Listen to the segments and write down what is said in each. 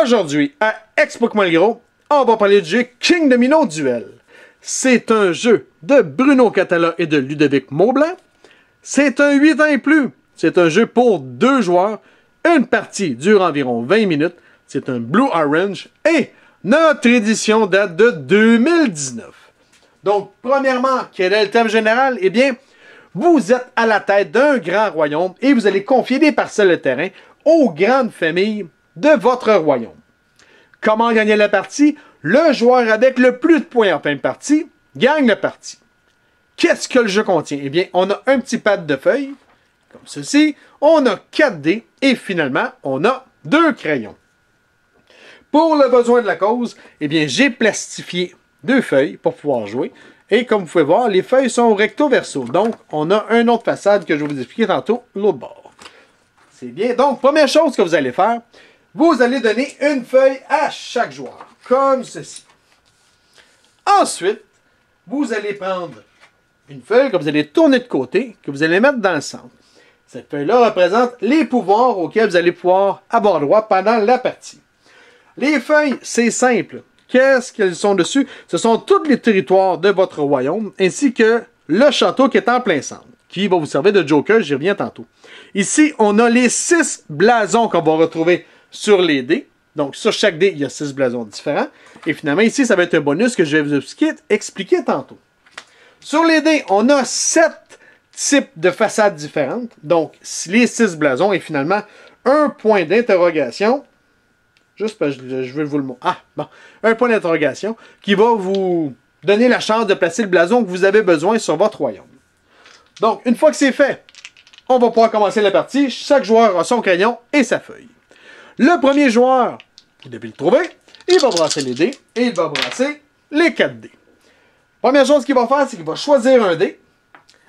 Aujourd'hui, à Expo Gros, on va parler du jeu King Domino Duel. C'est un jeu de Bruno Catala et de Ludovic Maublanc. C'est un 8 ans et plus. C'est un jeu pour 2 joueurs. Une partie dure environ 20 minutes. C'est un Blue Orange. Et notre édition date de 2019. Donc, premièrement, quel est le thème général? Eh bien, vous êtes à la tête d'un grand royaume et vous allez confier des parcelles de terrain aux grandes familles de votre royaume. Comment gagner la partie? Le joueur avec le plus de points en fin de partie gagne la partie. Qu'est-ce que le jeu contient? Eh bien, on a un petit pad de feuilles, comme ceci. On a 4 dés et finalement, on a 2 crayons. Pour le besoin de la cause, eh bien, j'ai plastifié 2 feuilles pour pouvoir jouer. Et comme vous pouvez voir, les feuilles sont recto-verso. Donc, on a une autre façade que je vais vous expliquer tantôt, l'autre bord. C'est bien. Donc, première chose que vous allez faire, vous allez donner une feuille à chaque joueur, comme ceci. Ensuite, vous allez prendre une feuille que vous allez tourner de côté, que vous allez mettre dans le centre. Cette feuille-là représente les pouvoirs auxquels vous allez pouvoir avoir droit pendant la partie. Les feuilles, c'est simple. Qu'est-ce qu'elles sont dessus? Ce sont tous les territoires de votre royaume, ainsi que le château qui est en plein centre, qui va vous servir de joker, j'y reviens tantôt. Ici, on a les 6 blasons qu'on va retrouver sur les dés. Donc, sur chaque dé, il y a 6 blasons différents. Et finalement, ici, ça va être un bonus que je vais vous expliquer tantôt. Sur les dés, on a 7 types de façades différentes. Donc, les 6 blasons et finalement, un point d'interrogation. Juste parce que je veux vous le montrer. Ah, bon. Un point d'interrogation qui va vous donner la chance de placer le blason que vous avez besoin sur votre royaume. Donc, une fois que c'est fait, on va pouvoir commencer la partie. Chaque joueur a son crayon et sa feuille. Le premier joueur, vous devez le trouver, il va brasser les dés et il va brasser les 4 dés. Première chose qu'il va faire, c'est qu'il va choisir un dé.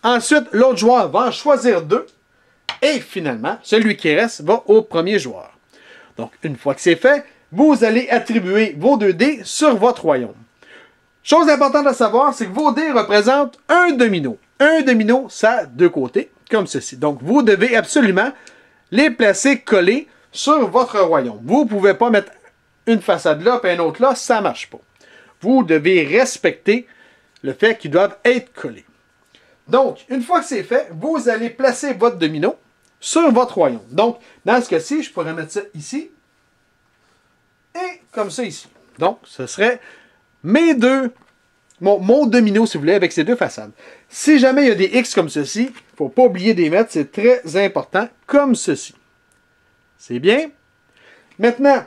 Ensuite, l'autre joueur va en choisir 2. Et finalement, celui qui reste va au premier joueur. Donc, une fois que c'est fait, vous allez attribuer vos 2 dés sur votre royaume. Chose importante à savoir, c'est que vos dés représentent un domino. Un domino, ça a 2 côtés, comme ceci. Donc, vous devez absolument les placer collés sur votre royaume. Vous ne pouvez pas mettre une façade là et une autre là, ça ne marche pas. Vous devez respecter le fait qu'ils doivent être collés. Donc, une fois que c'est fait, vous allez placer votre domino sur votre royaume. Donc, dans ce cas-ci, je pourrais mettre ça ici et comme ça ici. Donc, ce serait mes 2, mon domino, si vous voulez, avec ces 2 façades. Si jamais il y a des X comme ceci, il ne faut pas oublier de les mettre, c'est très important, comme ceci. C'est bien? Maintenant,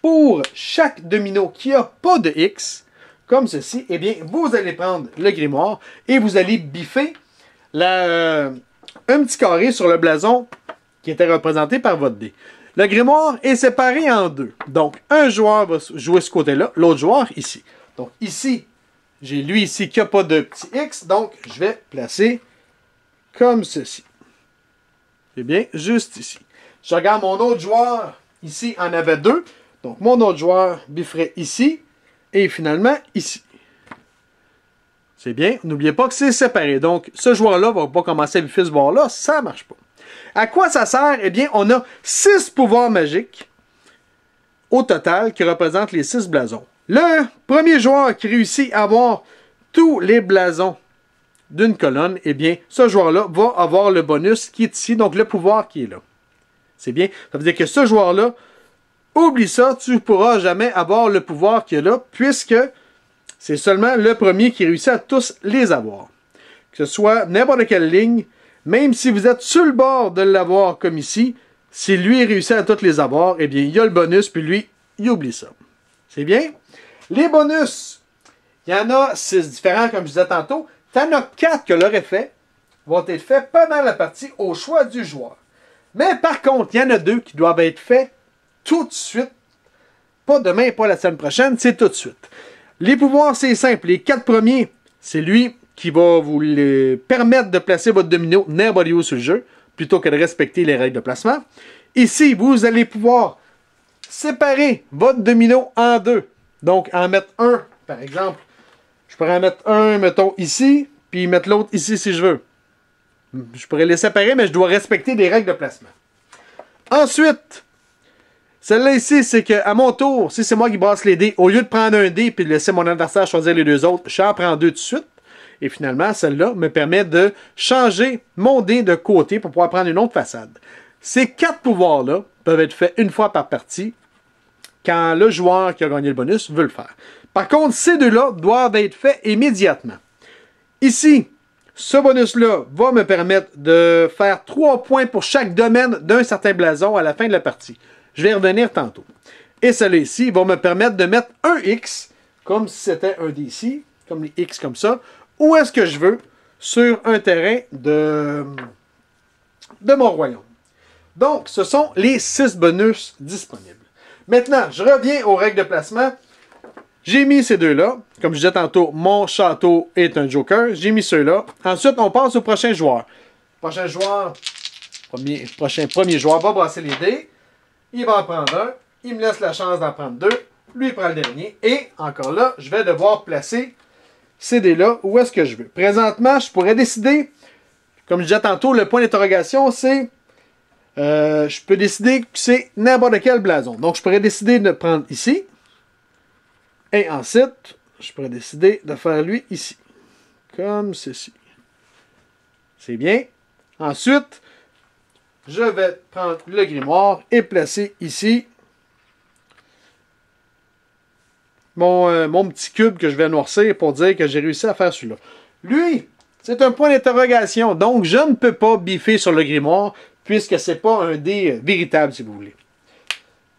pour chaque domino qui n'a pas de X, comme ceci, eh bien, vous allez prendre le grimoire et vous allez biffer un petit carré sur le blason qui était représenté par votre dé. Le grimoire est séparé en 2. Donc, un joueur va jouer ce côté-là, l'autre joueur ici. Donc, ici, j'ai lui ici qui n'a pas de petit X, donc je vais placer comme ceci. C'est bien, juste ici. Je regarde mon autre joueur, ici en avait 2. Donc, mon autre joueur bifferait ici et finalement ici. C'est bien. N'oubliez pas que c'est séparé. Donc, ce joueur-là ne va pas commencer à biffer ce bord-là. Ça ne marche pas. À quoi ça sert? Eh bien, on a 6 pouvoirs magiques au total qui représentent les 6 blasons. Le premier joueur qui réussit à avoir tous les blasons d'une colonne, eh bien, ce joueur-là va avoir le bonus qui est ici, donc le pouvoir qui est là. C'est bien. Ça veut dire que ce joueur-là, oublie ça, tu ne pourras jamais avoir le pouvoir qui est là, puisque c'est seulement le premier qui réussit à tous les avoir. Que ce soit n'importe quelle ligne, même si vous êtes sur le bord de l'avoir comme ici, si lui réussit à tous les avoir, eh bien, il y a le bonus, puis lui, il oublie ça. C'est bien? Les bonus, il y en a 6 différents, comme je disais tantôt. Tu en as 4 que leur effet vont être faits pendant la partie au choix du joueur. Mais par contre, il y en a 2 qui doivent être faits tout de suite. Pas demain, pas la semaine prochaine, c'est tout de suite. Les pouvoirs, c'est simple. Les 4 premiers, c'est lui qui va vous permettre de placer votre domino n'importe où sur le jeu, plutôt que de respecter les règles de placement. Ici, vous allez pouvoir séparer votre domino en 2. Donc, en mettre un, par exemple, je pourrais en mettre un, mettons, ici, puis mettre l'autre ici si je veux. Je pourrais les séparer, mais je dois respecter des règles de placement. Ensuite, Celle-là ici, c'est qu'à mon tour, si c'est moi qui brasse les dés, au lieu de prendre un dé et de laisser mon adversaire choisir les deux autres, j'en prends deux tout de suite. Et finalement, celle-là me permet de changer mon dé de côté pour pouvoir prendre une autre façade. Ces 4 pouvoirs-là peuvent être faits une fois par partie quand le joueur qui a gagné le bonus veut le faire. Par contre, ces deux-là doivent être faits immédiatement. Ici, ce bonus-là va me permettre de faire 3 points pour chaque domaine d'un certain blason à la fin de la partie. Je vais y revenir tantôt. Et celui-là ici va me permettre de mettre un X, comme si c'était un dé ici, comme les X comme ça, où est-ce que je veux, sur un terrain de mon royaume. Donc, ce sont les 6 bonus disponibles. Maintenant, je reviens aux règles de placement. J'ai mis ces deux-là. Comme je disais tantôt, mon château est un joker. J'ai mis ceux-là. Ensuite, on passe au prochain joueur. Prochain joueur, premier joueur va brasser les dés. Il va en prendre un. Il me laisse la chance d'en prendre deux. Lui, il prend le dernier. Et encore là, je vais devoir placer ces dés-là où est-ce que je veux. Présentement, je pourrais décider, comme je disais tantôt, le point d'interrogation, c'est... je peux décider que c'est n'importe quel blason. Donc, je pourrais décider de prendre ici. Et ensuite, je pourrais décider de faire lui ici. Comme ceci. C'est bien. Ensuite, je vais prendre le grimoire et placer ici mon petit cube que je vais noircir pour dire que j'ai réussi à faire celui-là. Lui, c'est un point d'interrogation. Donc, je ne peux pas biffer sur le grimoire puisque ce n'est pas un dé véritable, si vous voulez.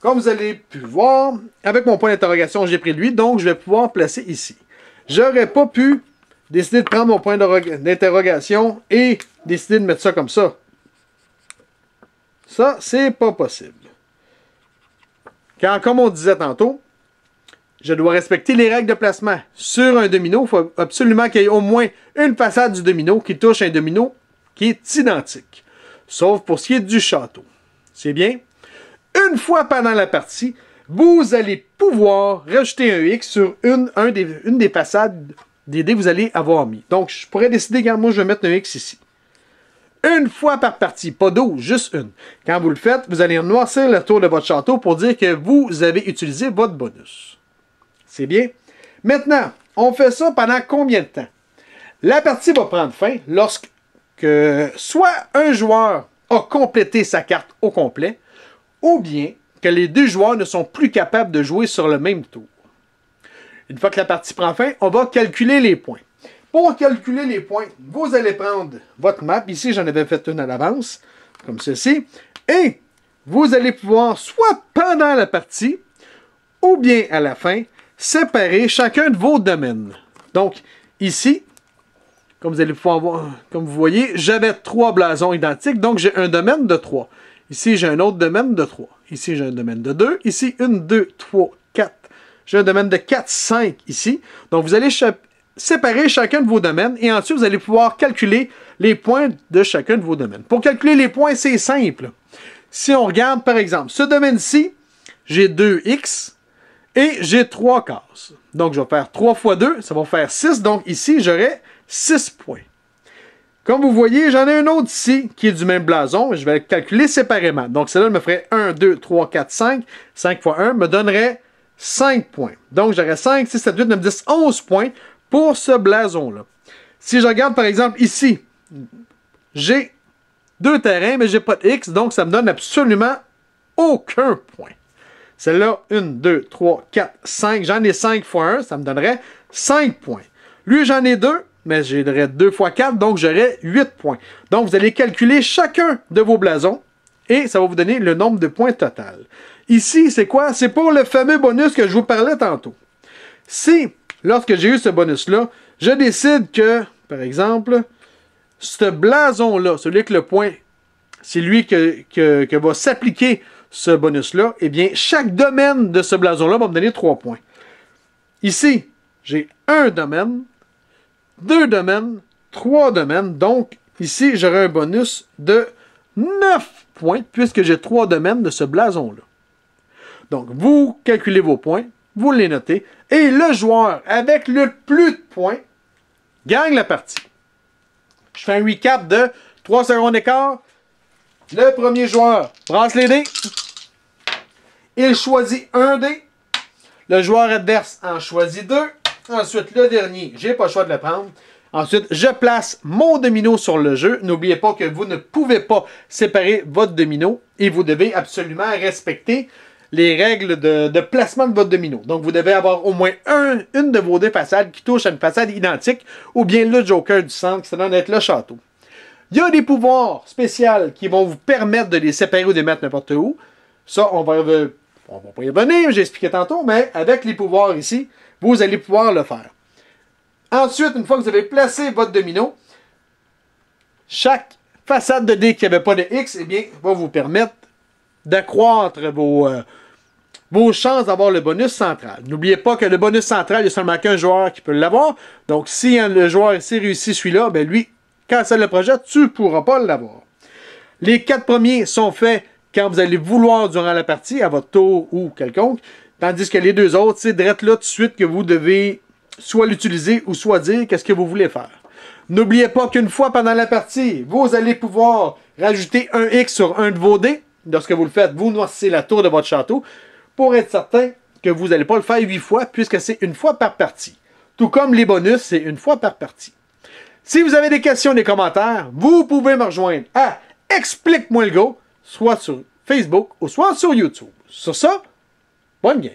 Comme vous allez pu voir, avec mon point d'interrogation, j'ai pris lui, donc je vais pouvoir placer ici. J'aurais pas pu décider de prendre mon point d'interrogation et décider de mettre ça comme ça. Ça, c'est pas possible. Car, comme on disait tantôt, je dois respecter les règles de placement. Sur un domino, il faut absolument qu'il y ait au moins une façade du domino qui touche un domino qui est identique. Sauf pour ce qui est du château. C'est bien? Une fois pendant la partie, vous allez pouvoir rajouter un X sur une des façades des dés que vous allez avoir mis. Donc, je pourrais décider, regarde, moi, je vais mettre un X ici. Une fois par partie, pas 12, juste une. Quand vous le faites, vous allez noircir le tour de votre château pour dire que vous avez utilisé votre bonus. C'est bien? Maintenant, on fait ça pendant combien de temps? La partie va prendre fin lorsque soit un joueur a complété sa carte au complet, ou bien que les deux joueurs ne sont plus capables de jouer sur le même tour. Une fois que la partie prend fin, on va calculer les points. Pour calculer les points, vous allez prendre votre map. Ici, j'en avais fait une à l'avance, comme ceci. Et vous allez pouvoir, soit pendant la partie, ou bien à la fin, séparer chacun de vos domaines. Donc, ici, comme vous allez pouvoir voir, comme vous voyez, j'avais 3 blasons identiques, donc j'ai un domaine de 3. Ici, j'ai un autre domaine de 3. Ici, j'ai un domaine de 2. Ici, 1, 2, 3, 4. J'ai un domaine de 4, 5 ici. Donc, vous allez séparer chacun de vos domaines et ensuite, vous allez pouvoir calculer les points de chacun de vos domaines. Pour calculer les points, c'est simple. Si on regarde, par exemple, ce domaine-ci, j'ai 2X et j'ai 3 cases. Donc, je vais faire 3 fois 2, ça va faire 6. Donc, ici, j'aurai 6 points. Comme vous voyez, j'en ai un autre ici qui est du même blason. Je vais le calculer séparément. Donc, celle-là me ferait 1, 2, 3, 4, 5. 5 fois 1 me donnerait 5 points. Donc, j'aurais 5, 6, 7, 8, 9, 10, 11 points pour ce blason-là. Si je regarde, par exemple, ici, j'ai 2 terrains, mais je n'ai pas de X. Donc, ça me donne absolument aucun point. Celle-là, 1, 2, 3, 4, 5. J'en ai 5 fois 1, ça me donnerait 5 points. Lui, j'en ai 2. Mais j'aurais 2 fois 4, donc j'aurais 8 points. Donc, vous allez calculer chacun de vos blasons et ça va vous donner le nombre de points total. Ici, c'est quoi? C'est pour le fameux bonus que je vous parlais tantôt. Si, lorsque j'ai eu ce bonus-là, je décide que, par exemple, ce blason-là, celui que le point, c'est lui que va s'appliquer ce bonus-là, eh bien, chaque domaine de ce blason-là va me donner 3 points. Ici, j'ai un domaine, 2 domaines, 3 domaines. Donc, ici, j'aurai un bonus de 9 points puisque j'ai 3 domaines de ce blason-là. Donc, vous calculez vos points, vous les notez, et le joueur avec le plus de points gagne la partie. Je fais un recap de 3 secondes d'écart. Le premier joueur brasse les dés. Il choisit un dé. Le joueur adverse en choisit 2. Ensuite, le dernier, j'ai pas le choix de le prendre. Ensuite, je place mon domino sur le jeu. N'oubliez pas que vous ne pouvez pas séparer votre domino et vous devez absolument respecter les règles de placement de votre domino. Donc, vous devez avoir au moins une de vos deux façades qui touche à une façade identique ou bien le joker du centre qui se donne être le château. Il y a des pouvoirs spéciaux qui vont vous permettre de les séparer ou de les mettre n'importe où. Ça, on va pas y revenir, j'ai expliqué tantôt, mais avec les pouvoirs ici, vous allez pouvoir le faire. Ensuite, une fois que vous avez placé votre domino, chaque façade de dé qui n'avait pas de X, eh bien, va vous permettre d'accroître vos chances d'avoir le bonus central. N'oubliez pas que le bonus central, il n'y a seulement qu'un joueur qui peut l'avoir. Donc, si le joueur ici réussit celui-là, ben lui, quand ça le projette, tu ne pourras pas l'avoir. Les 4 premiers sont faits quand vous allez vouloir durant la partie, à votre tour ou quelconque. Tandis que les 2 autres, c'est direct là tout de suite que vous devez soit l'utiliser ou soit dire qu'est-ce que vous voulez faire. N'oubliez pas qu'une fois pendant la partie, vous allez pouvoir rajouter un X sur un de vos dés. Lorsque vous le faites, vous noircissez la tour de votre château pour être certain que vous n'allez pas le faire 8 fois puisque c'est une fois par partie. Tout comme les bonus, c'est une fois par partie. Si vous avez des questions, des commentaires, vous pouvez me rejoindre à Explique-moi le Go, soit sur Facebook ou soit sur YouTube. Sur ça, bonne game!